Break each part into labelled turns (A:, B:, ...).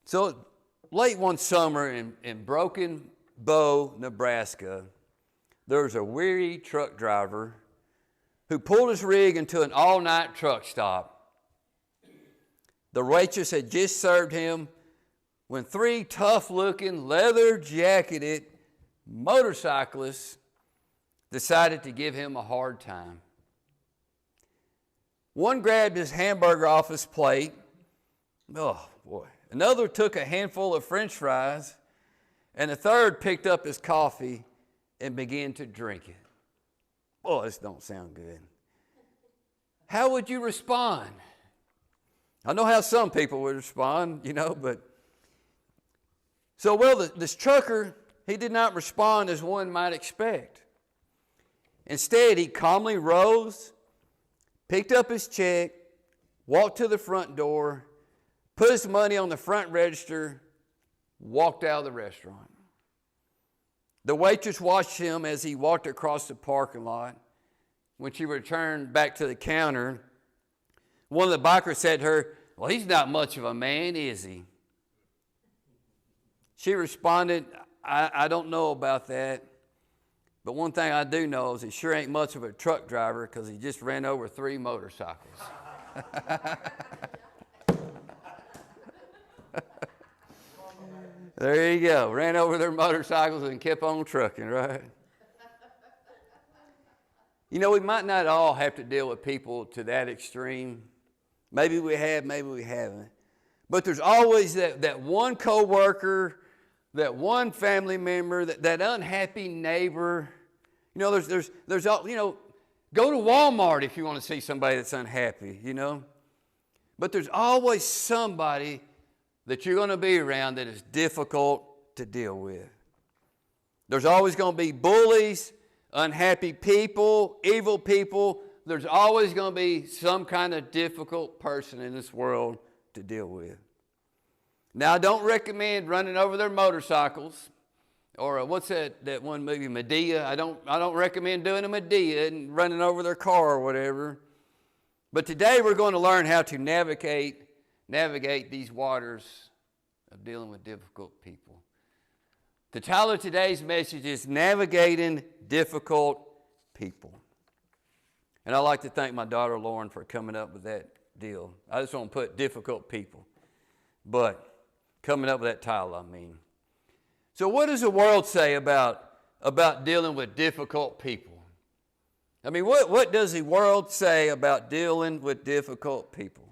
A: So late one summer in Broken Bow, Nebraska, there was a weary truck driver who pulled his rig into an all-night truck stop. The waitress had just served him when three tough-looking, leather-jacketed motorcyclists decided to give him a hard time. One grabbed his hamburger off his plate. Oh, boy. Another took a handful of French fries, and the third picked up his coffee and began to drink it. Boy, this don't sound good. How would you respond? I know how some people would respond, but... So, this trucker, he did not respond as one might expect. Instead, he calmly rose, picked up his check, walked to the front door, put his money on the front register, walked out of the restaurant. The waitress watched him as he walked across the parking lot. When she returned back to the counter, one of the bikers said to her, "Well, he's not much of a man, is he?" She responded, I don't know about that, but one thing I do know is he sure ain't much of a truck driver because he just ran over 3 motorcycles." There you go. Ran over their motorcycles and kept on trucking, right? We might not all have to deal with people to that extreme. Maybe we have, maybe we haven't. But there's always that one coworker, that one family member, that unhappy neighbor. There's go to Walmart if you want to see somebody that's unhappy, But there's always somebody that you're going to be around that is difficult to deal with. There's always going to be bullies, unhappy people, evil people. There's always going to be some kind of difficult person in this world to deal with. Now, I don't recommend running over their motorcycles, or what's that one movie, Medea? I don't recommend doing a Medea and running over their car or whatever. But today we're going to learn how to navigate these waters of dealing with difficult people. The title of today's message is Navigating Difficult People. And I'd like to thank my daughter Lauren for coming up with that deal. I just want to put difficult people, but coming up with that title, I mean. So what does the world say about dealing with difficult people? I mean, what does the world say about dealing with difficult people?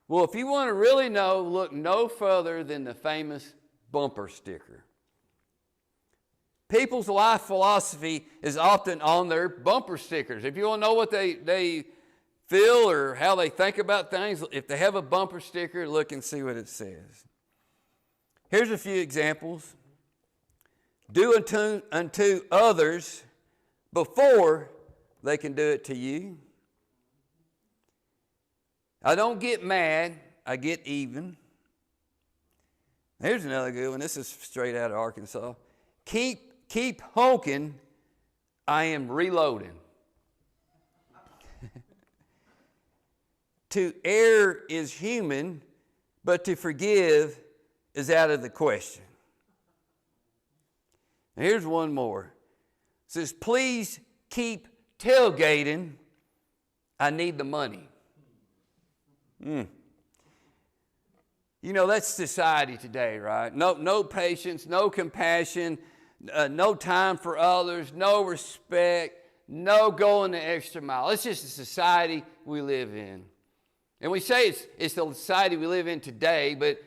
A: Well, if you want to really know, look no further than the famous bumper sticker. People's life philosophy is often on their bumper stickers. If you want to know what they feel or how they think about things, if they have a bumper sticker, look and see what it says. Here's a few examples. Do unto others before they can do it to you. I don't get mad, I get even. Here's another good one. This is straight out of Arkansas. Keep honking, I am reloading. To err is human, but to forgive is out of the question. And here's one more. It says, please keep tailgating, I need the money. That's society today, right? No patience, no compassion, no time for others, no respect, no going the extra mile. It's just the society we live in. And we say it's the society we live in today, but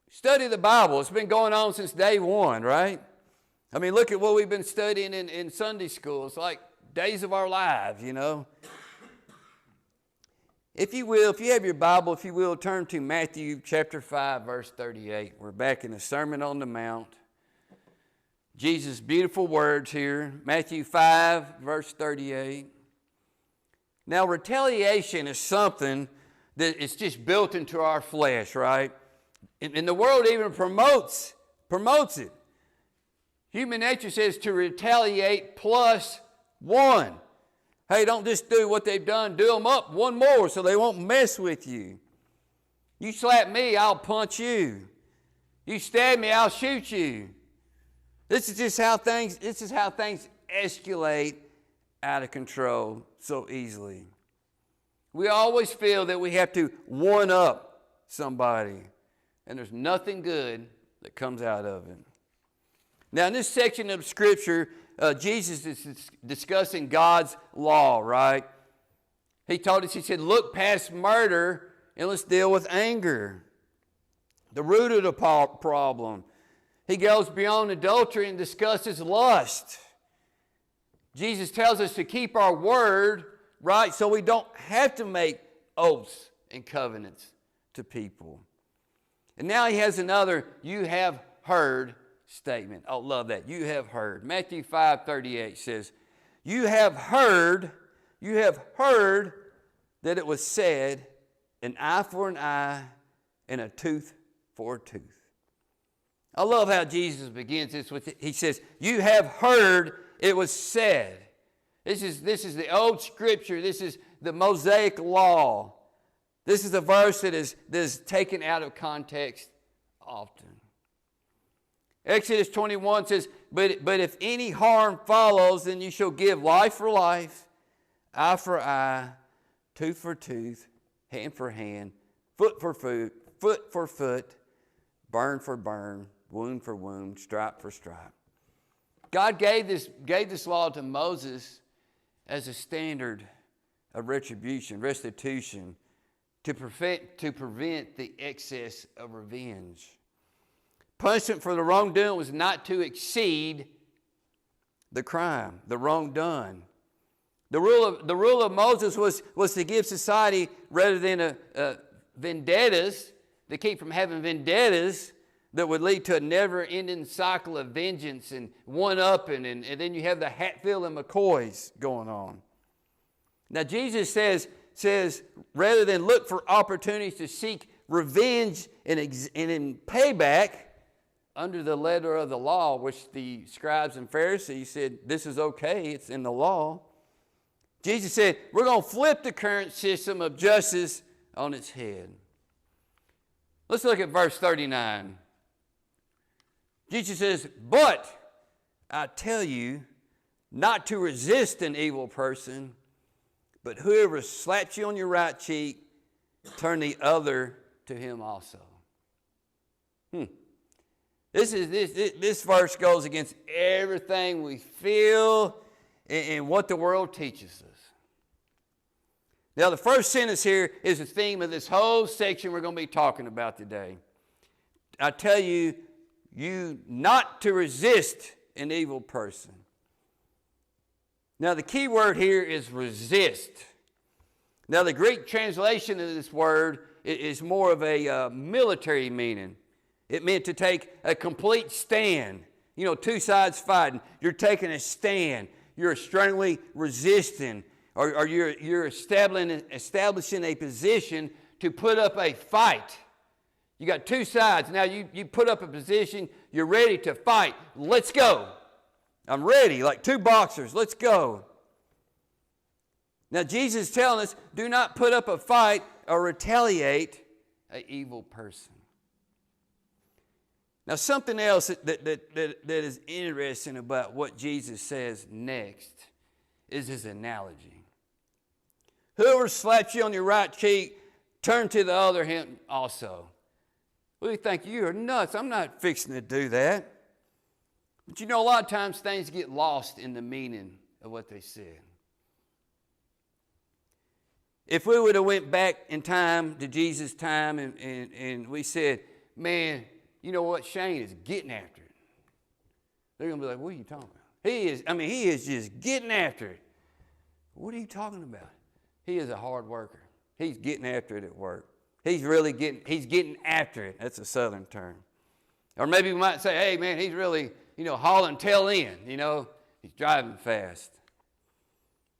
A: study the Bible. It's been going on since day one, right? I mean, look at what we've been studying in Sunday school. It's like days of our lives, If you have your Bible, if you will, turn to Matthew chapter 5, verse 38. We're back in the Sermon on the Mount. Jesus' beautiful words here. Matthew 5, verse 38. Now, retaliation is something that is just built into our flesh, right? And the world even promotes it. Human nature says to retaliate plus one. Hey, don't just do what they've done. Do them up one more so they won't mess with you. You slap me, I'll punch you. You stab me, I'll shoot you. This is how things escalate out of control so easily. We always feel that we have to one up somebody, and there's nothing good that comes out of it. Now, in this section of Scripture, Jesus is discussing God's law, right? He told us, he said, look past murder and let's deal with anger. The root of the problem. He goes beyond adultery and discusses lust. Jesus tells us to keep our word, right, so we don't have to make oaths and covenants to people. And now he has another, you have heard statement. I love that. You have heard. Matthew 5:38 says, you have heard that it was said, an eye for an eye and a tooth for a tooth. I love how Jesus begins this with, he says, you have heard it was said. This is the old Scripture. This is the Mosaic law. This is a verse that is taken out of context often. Exodus 21 says, but if any harm follows, then you shall give life for life, eye for eye, tooth for tooth, hand for hand, foot for foot, burn for burn, wound for wound, stripe for stripe. God gave this law to Moses as a standard of restitution, to prevent the excess of revenge. Punishment for the wrongdoing was not to exceed the crime, the wrong done. The rule of Moses was to give society, rather than vendettas, to keep from having vendettas that would lead to a never-ending cycle of vengeance and one-upping, and then you have the Hatfield and McCoys going on. Now Jesus says rather than look for opportunities to seek revenge and in payback under the letter of the law, which the scribes and Pharisees said, this is okay, it's in the law. Jesus said, we're going to flip the current system of justice on its head. Let's look at verse 39. Jesus says, but I tell you not to resist an evil person, but whoever slaps you on your right cheek, turn the other to him also. This verse goes against everything we feel and what the world teaches us. Now, the first sentence here is the theme of this whole section we're going to be talking about today. I tell you not to resist an evil person. Now, the key word here is resist. Now, the Greek translation of this word is more of a military meaning. It meant to take a complete stand. You know, two sides fighting. You're taking a stand. You're strongly resisting. Or you're establishing a position to put up a fight. You got two sides. Now you put up a position. You're ready to fight. Let's go. I'm ready, like two boxers. Let's go. Now Jesus is telling us, do not put up a fight or retaliate an evil person. Now something else that is interesting about what Jesus says next is his analogy. Whoever slaps you on your right cheek, turn to the other hand also. Well, you think you are nuts. I'm not fixing to do that. But you know, a lot of times things get lost in the meaning of what they said. If we would have went back in time to Jesus' time and we said, man, you know what, Shane is getting after it. They're going to be like, what are you talking about? He is just getting after it. What are you talking about? He is a hard worker. He's getting after it at work. He's getting after it. That's a southern term. Or maybe we might say, hey man, he's really, hauling tail end, he's driving fast.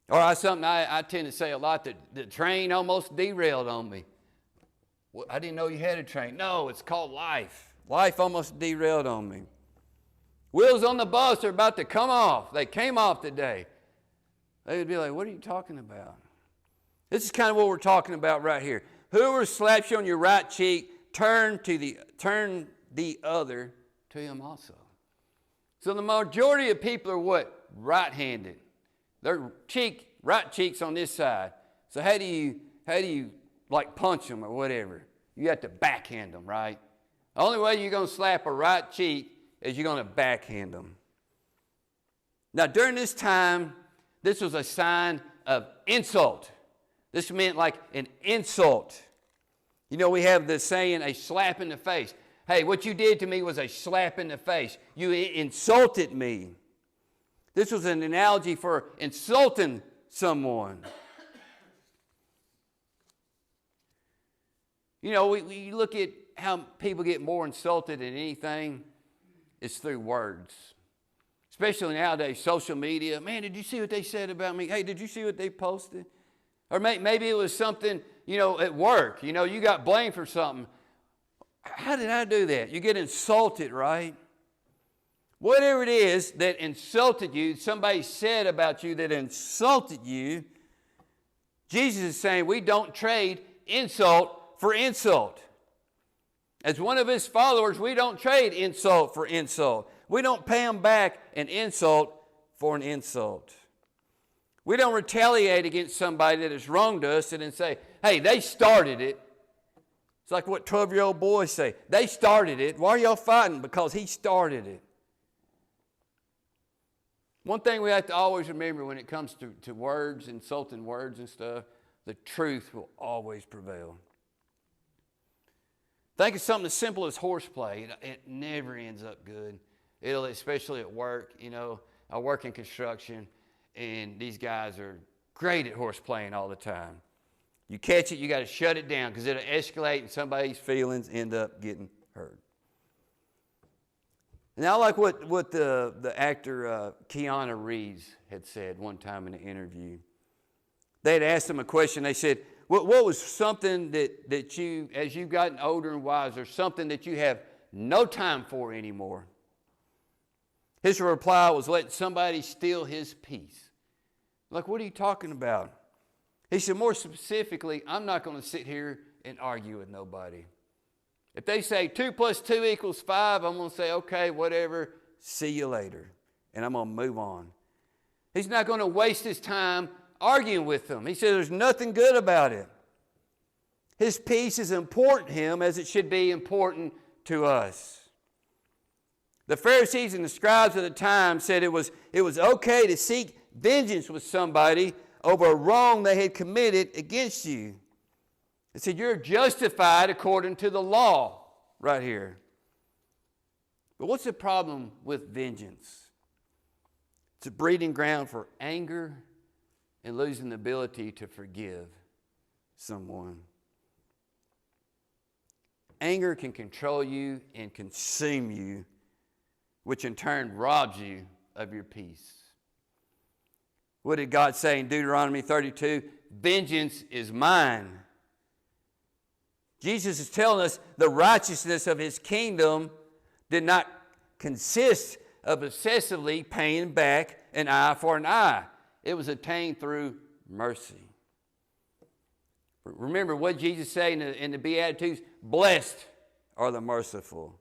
A: Or something I tend to say a lot, that the train almost derailed on me. Well, I didn't know you had a train. No, it's called life. Life almost derailed on me. Wheels on the bus are about to come off. They came off today. They would be like, what are you talking about? This is kind of what we're talking about right here. Whoever slaps you on your right cheek, turn the other to him also. So the majority of people are what? Right-handed. Their right cheek's on this side. So how do you like punch them or whatever? You have to backhand them, right? The only way you're going to slap a right cheek is you're going to backhand them. Now, during this time, this was a sign of insult. This meant like an insult. You know, we have the saying, a slap in the face. Hey, what you did to me was a slap in the face. You insulted me. This was an analogy for insulting someone. You know, we look at how people get more insulted than anything. It's through words. Especially nowadays, social media. Man, did you see what they said about me? Hey, did you see what they posted? Or maybe it was something, you know, at work. You know, you got blamed for something. How did I do that? You get insulted, right? Whatever it is that insulted you, somebody said about you that insulted you, Jesus is saying we don't trade insult for insult. As one of his followers, we don't trade insult for insult. We don't pay them back an insult for an insult. We don't retaliate against somebody that has wronged us and then say, hey, they started it. It's like what 12-year-old boys say. They started it. Why are y'all fighting? Because he started it. One thing we have to always remember when it comes to words, insulting words and stuff, the truth will always prevail. Think of something as simple as horseplay. It never ends up good. Especially at work. You know, I work in construction, and these guys are great at horseplaying all the time. You catch it, you got to shut it down because it'll escalate and somebody's feelings end up getting hurt. Now, I like what the actor Keanu Reeves had said one time in an interview. They had asked him a question. They said, what was something that you, as you've gotten older and wiser, something that you have no time for anymore? His reply was, letting somebody steal his peace. Like, what are you talking about? He said, more specifically, I'm not going to sit here and argue with nobody. If they say 2 + 2 = 5, I'm going to say, okay, whatever, see you later. And I'm going to move on. He's not going to waste his time arguing with them. He said there's nothing good about it. His peace is important to him as it should be important to us. The Pharisees and the scribes of the time said it was okay to seek vengeance with somebody over a wrong they had committed against you. They said you're justified according to the law right here. But what's the problem with vengeance? It's a breeding ground for anger and losing the ability to forgive someone. Anger can control you and consume you, which in turn robs you of your peace. What did God say in Deuteronomy 32? Vengeance is mine. Jesus is telling us the righteousness of his kingdom did not consist of obsessively paying back an eye for an eye. It was attained through mercy. Remember what Jesus said in the Beatitudes? Blessed are the merciful.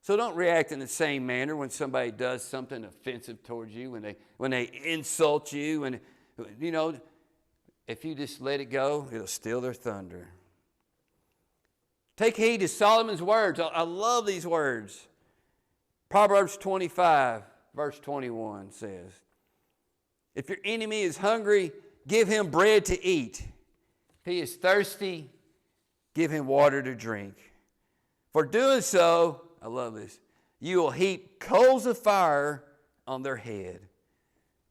A: So don't react in the same manner when somebody does something offensive towards you, when they insult you. And, you know, if you just let it go, it'll steal their thunder. Take heed to Solomon's words. I love these words. Proverbs 25, verse 21 says, if your enemy is hungry, give him bread to eat. If he is thirsty, give him water to drink. For doing so, I love this, you will heap coals of fire on their head,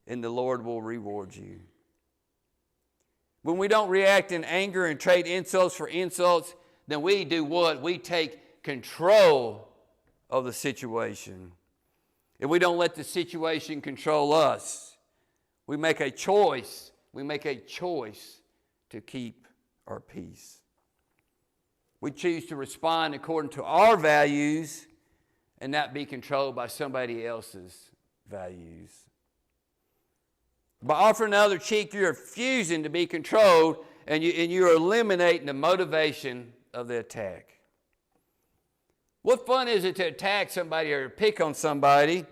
A: and the Lord will reward you. When we don't react in anger and trade insults for insults, then we do what? We take control of the situation. And we don't let the situation control us. We make a choice. We make a choice to keep our peace. We choose to respond according to our values and not be controlled by somebody else's values. By offering the other cheek, you're refusing to be controlled and you're eliminating the motivation of the attack. What fun is it to attack somebody or pick on somebody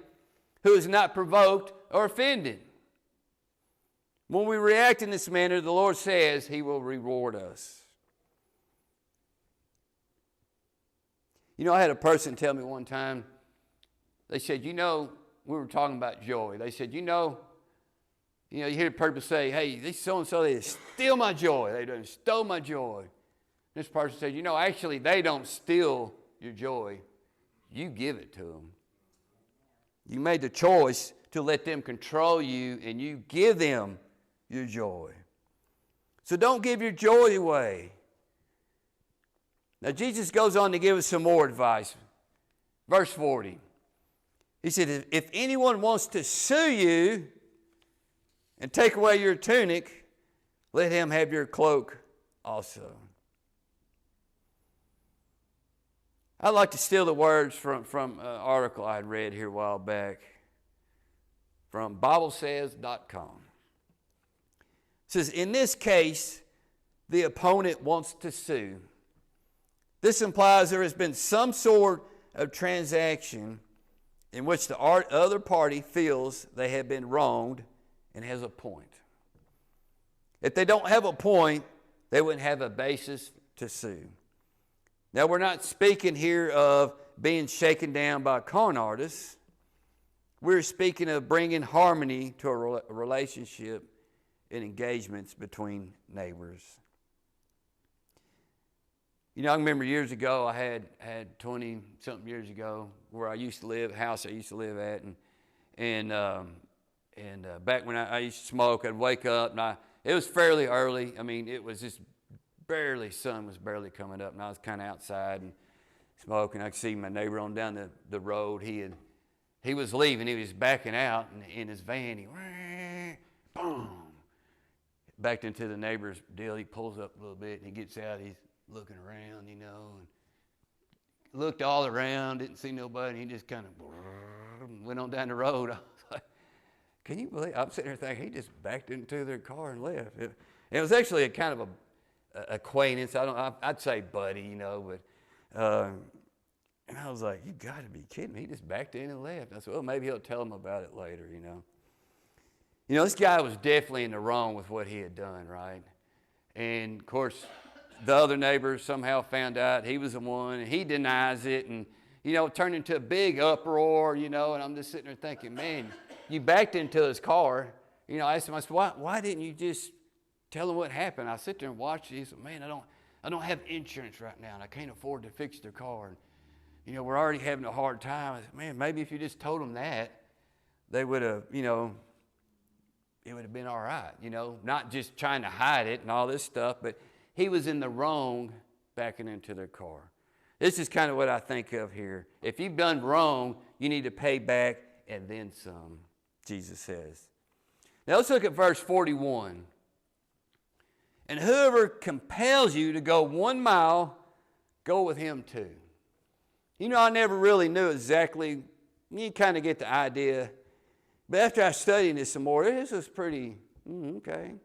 A: who is not provoked or offended? When we react in this manner, the Lord says He will reward us. You know, I had a person tell me one time, they said, we were talking about joy. They said, you hear people say, hey, this so-and-so, they steal my joy. They done stole my joy. This person said, actually, they don't steal your joy. You give it to them. You made the choice to let them control you, and you give them your joy. So don't give your joy away. Now, Jesus goes on to give us some more advice. Verse 40. He said, if anyone wants to sue you and take away your tunic, let him have your cloak also. I'd like to steal the words from an article I had read here a while back from BibleSays.com. It says, in this case, the opponent wants to sue. This implies there has been some sort of transaction in which the other party feels they have been wronged and has a point. If they don't have a point, they wouldn't have a basis to sue. Now, we're not speaking here of being shaken down by con artists. We're speaking of bringing harmony to a relationship and engagements between neighbors. I remember years ago, I had 20-something years ago, where I used to live, house I used to live at, and back when I used to smoke, I'd wake up, and it was fairly early. I mean, it was just sun was barely coming up, and I was kind of outside and smoking. I could see my neighbor on down the road. He was leaving. He was backing out in his van. He boom, backed into the neighbor's deal. He pulls up a little bit, and he gets out. He's looking around, and looked all around, didn't see nobody. He just kind of went on down the road. I was like, can you believe? I'm sitting there thinking, he just backed into their car and left. It was actually a kind of a acquaintance. I'd say buddy, but and I was like, you got to be kidding me. He just backed in and left. I said, well, maybe he'll tell him about it later, this guy was definitely in the wrong with what he had done, right? And of course, the other neighbors somehow found out he was the one, and he denies it, and it turned into a big uproar, and I'm just sitting there thinking, man, you backed into his car. I asked him, I said, why didn't you just tell him what happened? I sit there and watch it. He said, man, I don't have insurance right now, and I can't afford to fix their car. And, we're already having a hard time. I said, man, maybe if you just told them that, they would have, it would have been all right, not just trying to hide it and all this stuff, but he was in the wrong backing into their car. This is kind of what I think of here. If you've done wrong, you need to pay back and then some, Jesus says. Now let's look at verse 41. And whoever compels you to go 1 mile, go with him too. I never really knew exactly. You kind of get the idea. But after I studied this some more, this was pretty, okay.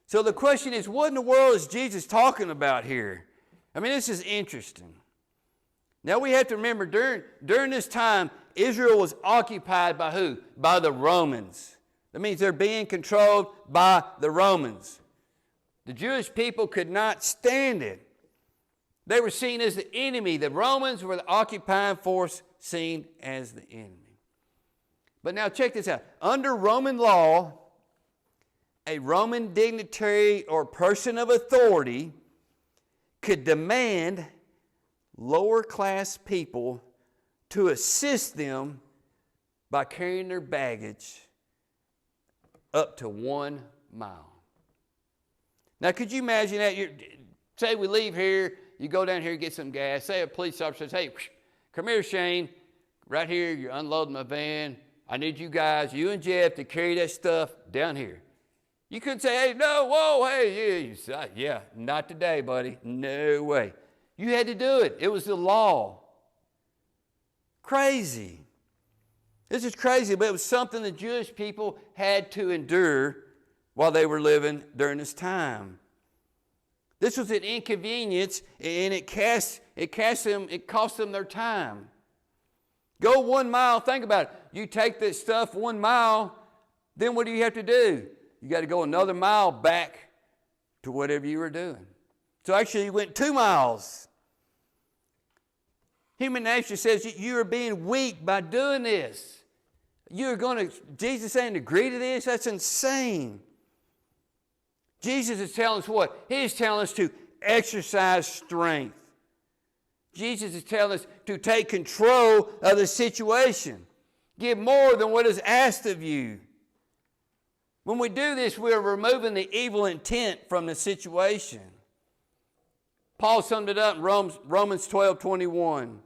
A: So the question is, what in the world is Jesus talking about here? I mean, this is interesting. Now we have to remember, during this time, Israel was occupied by who? By the Romans. That means they're being controlled by the Romans. The Jewish people could not stand it. They were seen as the enemy. The Romans were the occupying force, seen as the enemy. But now check this out. Under Roman law, a Roman dignitary or person of authority could demand lower class people to assist them by carrying their baggage up to 1 mile. Now, could you imagine that? Say we leave here, you go down here and get some gas. Say a police officer says, hey, come here, Shane. Right here, you're unloading my van. I need you guys, you and Jeff, to carry that stuff down here. You couldn't say, hey, no, whoa, hey, yeah. You say, yeah, not today, buddy. No way. You had to do it. It was the law. Crazy. This is crazy, but it was something the Jewish people had to endure while they were living during this time. This was an inconvenience, and it cost them their time. Go 1 mile, think about it. You take this stuff 1 mile, then what do you have to do? You got to go another mile back to whatever you were doing. So actually you went 2 miles. Human nature says you are being weak by doing this. Jesus saying to agree to this? That's insane. Jesus is telling us what? He's telling us to exercise strength. Jesus is telling us to take control of the situation. Give more than what is asked of you. When we do this, we're removing the evil intent from the situation. Paul summed it up in Romans 12:21.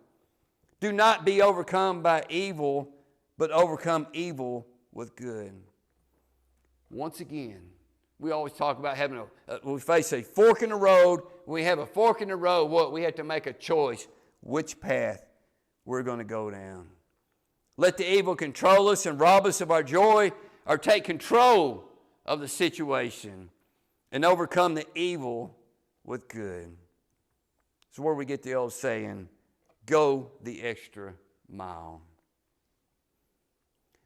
A: Do not be overcome by evil, but overcome evil with good. Once again, we always talk about having we face a fork in the road. When we have a fork in the road, we have to make a choice which path we're going to go down. Let the evil control us and rob us of our joy, or take control of the situation and overcome the evil with good. It's where we get the old saying, go the extra mile.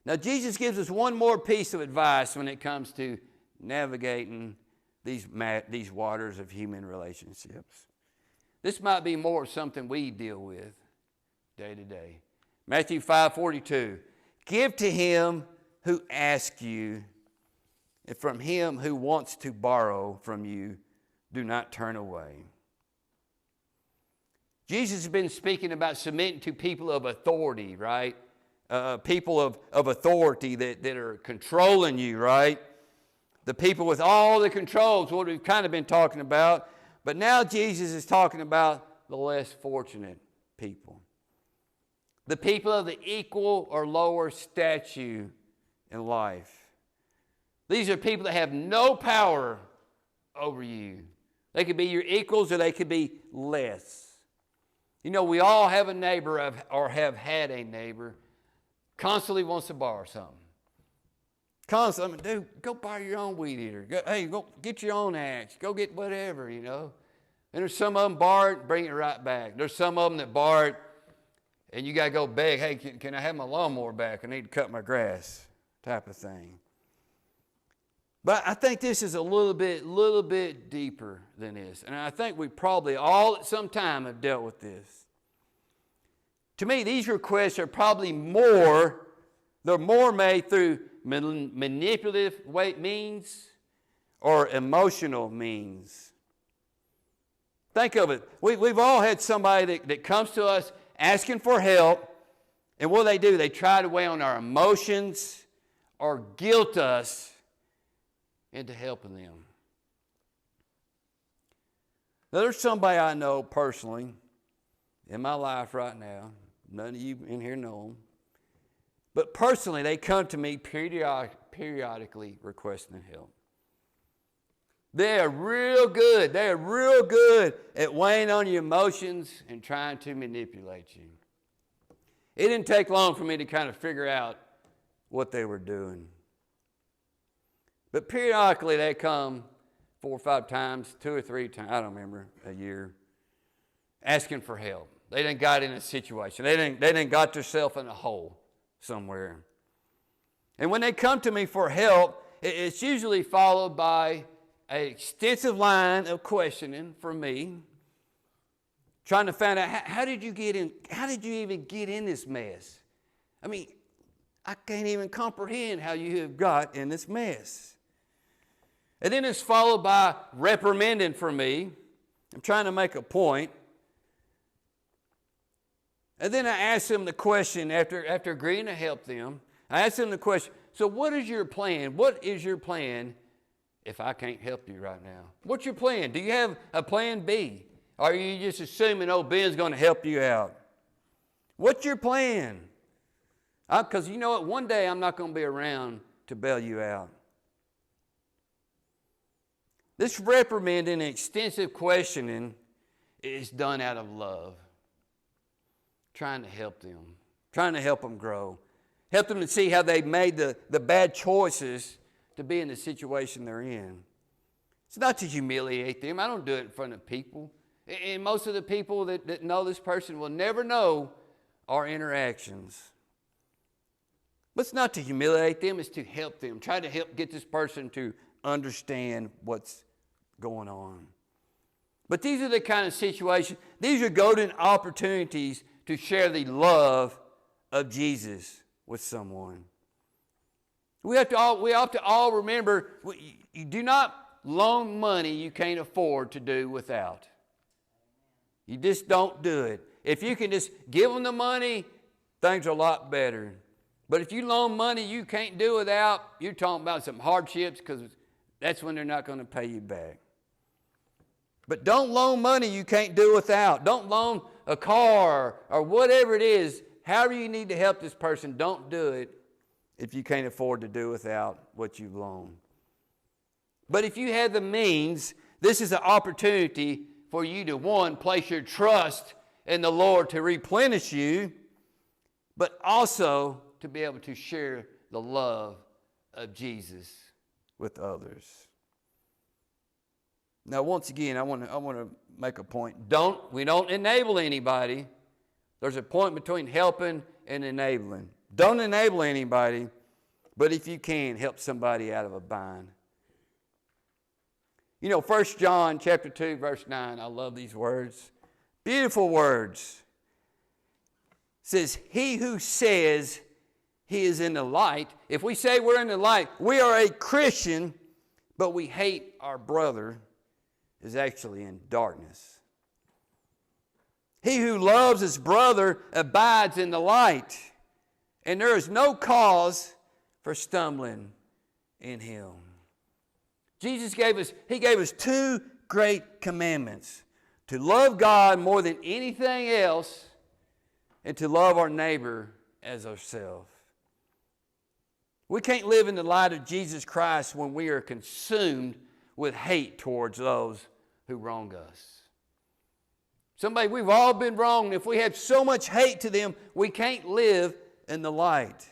A: Now, Jesus gives us one more piece of advice when it comes to navigating these waters of human relationships. This might be more something we deal with day to day. Matthew 5:42. Give to him who asks you, and from him who wants to borrow from you, do not turn away. Jesus has been speaking about submitting to people of authority, right? People of authority that are controlling you, right? The people with all the controls, what we've kind of been talking about. But now Jesus is talking about the less fortunate people. The people of the equal or lower stature in life. These are people that have no power over you. They could be your equals or they could be less. You know, we all have a neighbor or have had a neighbor constantly wants to borrow something. Constantly, dude, go buy your own weed eater. Go get your own axe. Go get whatever, you know. And there's some of them borrow it, bring it right back. There's some of them that borrow it, and you got to go beg, hey, can I have my lawnmower back? I need to cut my grass, type of thing. But I think this is a little bit deeper than this. And I think we probably all at some time have dealt with this. To me, these requests are probably they're more made through manipulative means or emotional means. Think of it. We've all had somebody that comes to us asking for help, and what do? They try to weigh on our emotions or guilt us into helping them. Now, there's somebody I know personally in my life right now. None of you in here know them. But personally, they come to me periodically requesting help. They are real good. They are real good at weighing on your emotions and trying to manipulate you. It didn't take long for me to kind of figure out what they were doing. But periodically they come 4 or 5 times, 2 or 3 times, I don't remember, a year, asking for help. They done got in a situation. They done got themselves in a hole somewhere. And when they come to me for help, it's usually followed by an extensive line of questioning from me, trying to find out how did you even get in this mess? I mean, I can't even comprehend how you have got in this mess. And then it's followed by reprimanding from me. I'm trying to make a point. And then I ask them the question, after agreeing to help them, I ask them the question, so what is your plan? What is your plan if I can't help you right now? What's your plan? Do you have a plan B? Or are you just assuming, Ben's going to help you out? What's your plan? Because you know what? One day I'm not going to be around to bail you out. This reprimanding and extensive questioning is done out of love. Trying to help them grow. Help them to see how they made the bad choices to be in the situation they're in. It's not to humiliate them. I don't do it in front of people. And most of the people that know this person will never know our interactions. But it's not to humiliate them, it's to help them. Try to help get this person to understand what's going on. But these are the kind of situations, these are golden opportunities to share the love of Jesus with someone. We have to all remember, you do not loan money you can't afford to do without. You just don't do it. If you can just give them the money, things are a lot better. But if you loan money you can't do without, you're talking about some hardships, because that's when they're not going to pay you back. But don't loan money you can't do without. Don't loan a car or whatever it is. However you need to help this person, don't do it if you can't afford to do without what you've loaned. But if you have the means, this is an opportunity for you to, one, place your trust in the Lord to replenish you, but also to be able to share the love of Jesus with others. Now, once again, I want to make a point. We don't enable anybody. There's a point between helping and enabling. Don't enable anybody, but if you can, help somebody out of a bind. You know, 1 John chapter 2, verse 9, I love these words. Beautiful words. It says, he who says he is in the light, if we say we're in the light, we are a Christian, but we hate our brother, is actually in darkness. He who loves his brother abides in the light, and there is no cause for stumbling in him. Jesus gave us two great commandments: to love God more than anything else, and to love our neighbor as ourselves. We can't live in the light of Jesus Christ when we are consumed with hate towards those who wrong us. We've all been wronged. If we have so much hate to them, we can't live in the light.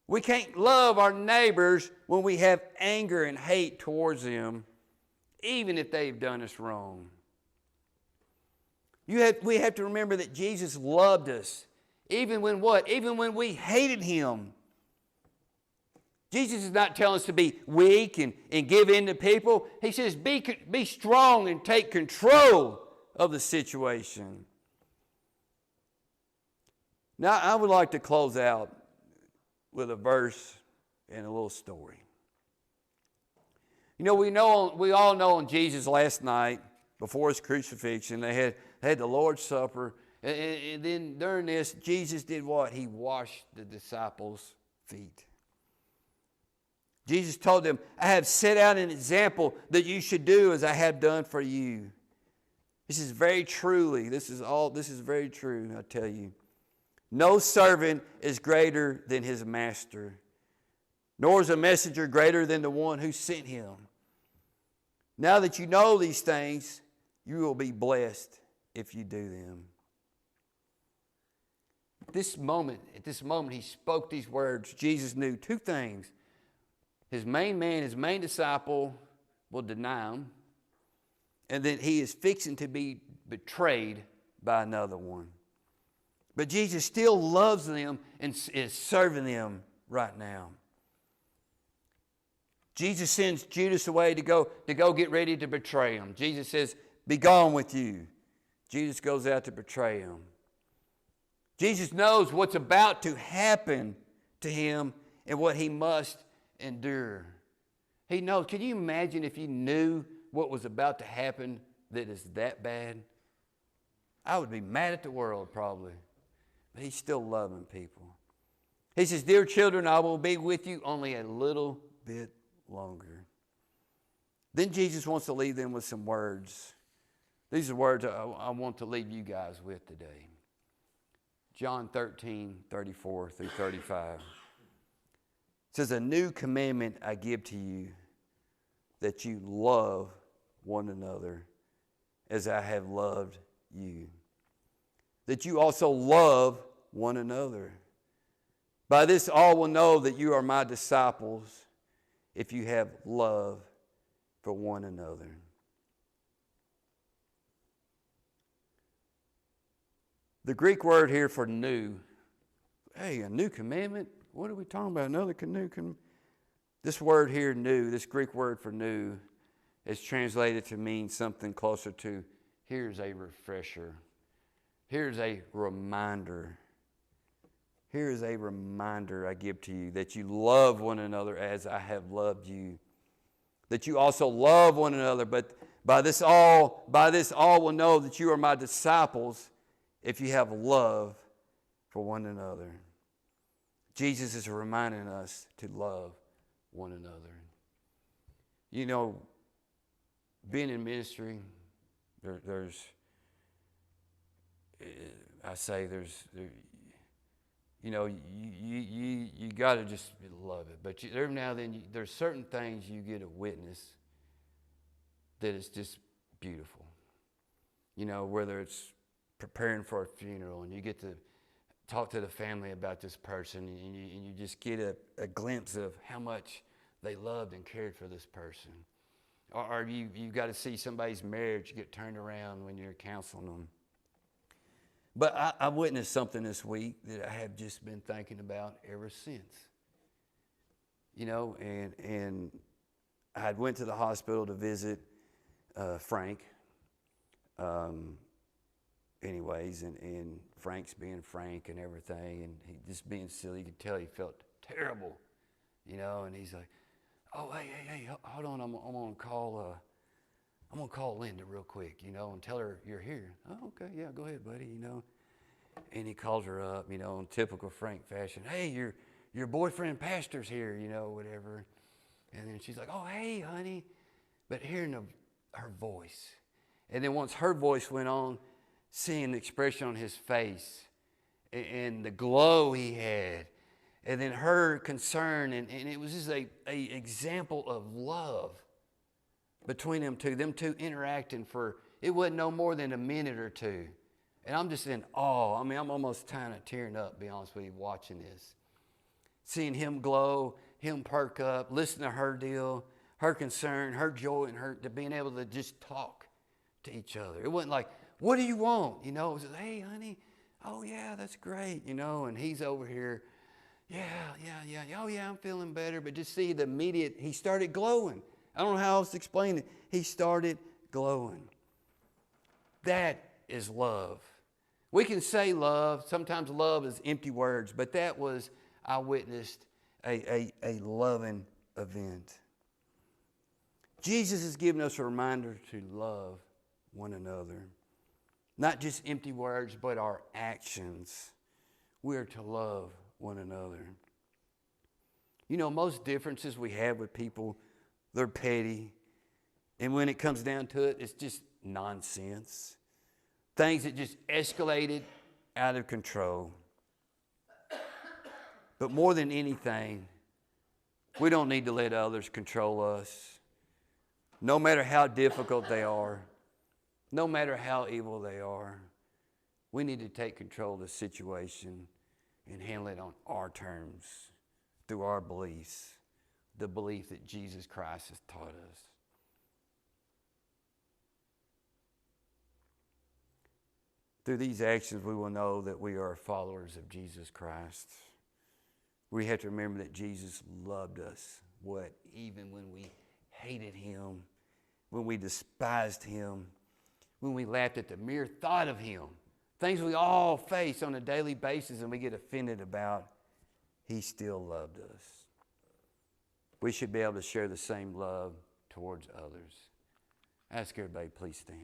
A: We can't love our neighbors when we have anger and hate towards them, even if they've done us wrong. We have to remember that Jesus loved us, even when what? Even when we hated him. Jesus is not telling us to be weak and give in to people. He says be strong and take control of the situation. Now, I would like to close out with a verse and a little story. You know, we all know on Jesus' last night, before his crucifixion, they had the Lord's Supper. And then during this, Jesus did what? He washed the disciples' feet. Jesus told them, I have set out an example that you should do as I have done for you. This is very very true, I tell you. No servant is greater than his master, nor is a messenger greater than the one who sent him. Now that you know these things, you will be blessed if you do them. At this moment, he spoke these words. Jesus knew two things. His main disciple will deny him, and that he is fixing to be betrayed by another one. But Jesus still loves them and is serving them right now. Jesus sends Judas away to go get ready to betray him. Jesus says, be gone with you. Judas goes out to betray him. Jesus knows what's about to happen to him and what he must endure. He knows. Can you imagine if you knew what was about to happen that is that bad? I would be mad at the world probably. But he's still loving people. He says, dear children, I will be with you only a little bit longer. Then Jesus wants to leave them with some words. These are words I want to leave you guys with today. John 13, 34 through 35. It says, a new commandment I give to you, that you love one another as I have loved you. That you also love one another. By this all will know that you are my disciples, if you have love for one another. The Greek word here for new, hey, a new commandment? What are we talking about? Another new commandment? This word here, new, this Greek word for new, is translated to mean something closer to, here's a refresher. Here's a reminder. Here's a reminder I give to you that you love one another as I have loved you. That you also love one another, but by this all will know that you are my disciples if you have love for one another. Jesus is reminding us to love one another. You know, being in ministry, there's you know, you got to just love it. But every now and then, there's certain things you get to witness that is just beautiful. You know, whether it's preparing for a funeral and you get to talk to the family about this person and you just get a glimpse of how much they loved and cared for this person. Or you got to see somebody's marriage get turned around when you're counseling them. But I witnessed something this week that I have just been thinking about ever since. You know, and I had went to the hospital to visit Frank. Anyways, and Frank's being Frank and everything, and he just being silly. You could tell he felt terrible, you know. And he's like, "Oh, hey, hold on, I'm gonna call Linda real quick, you know, and tell her you're here." "Oh, okay, yeah, go ahead, buddy," you know. And he calls her up, you know, in typical Frank fashion. "Hey, your boyfriend pastor's here, you know, whatever." And then she's like, "Oh, hey, honey," but hearing her voice, and then once her voice went on, seeing the expression on his face and the glow he had, and then her concern, and it was just a example of love between them two interacting for, it wasn't no more than a minute or two. And I'm just in awe. I mean, I'm almost kind of tearing up, to be honest with you, watching this. Seeing him glow, him perk up, listen to her deal, her concern, her joy, and her to being able to just talk to each other. It wasn't like, "What do you want?" You know, it was, "Hey, honey, oh yeah, that's great," you know, and he's over here, yeah, "Oh yeah, I'm feeling better." But just see the immediate, he started glowing. I don't know how else to explain it. He started glowing. That is love. We can say love. Sometimes love is empty words, but that was, I witnessed a loving event. Jesus has given us a reminder to love one another. Not just empty words, but our actions. We are to love one another. You know, most differences we have with people, they're petty. And when it comes down to it, it's just nonsense. Things that just escalated out of control. But more than anything, we don't need to let others control us. No matter how difficult they are, no matter how evil they are, we need to take control of the situation and handle it on our terms, through our beliefs, the belief that Jesus Christ has taught us. Through these actions, we will know that we are followers of Jesus Christ. We have to remember that Jesus loved us, even when we hated him, when we despised him, when we laughed at the mere thought of him, things we all face on a daily basis and we get offended about, he still loved us. We should be able to share the same love towards others. Ask everybody, please stand.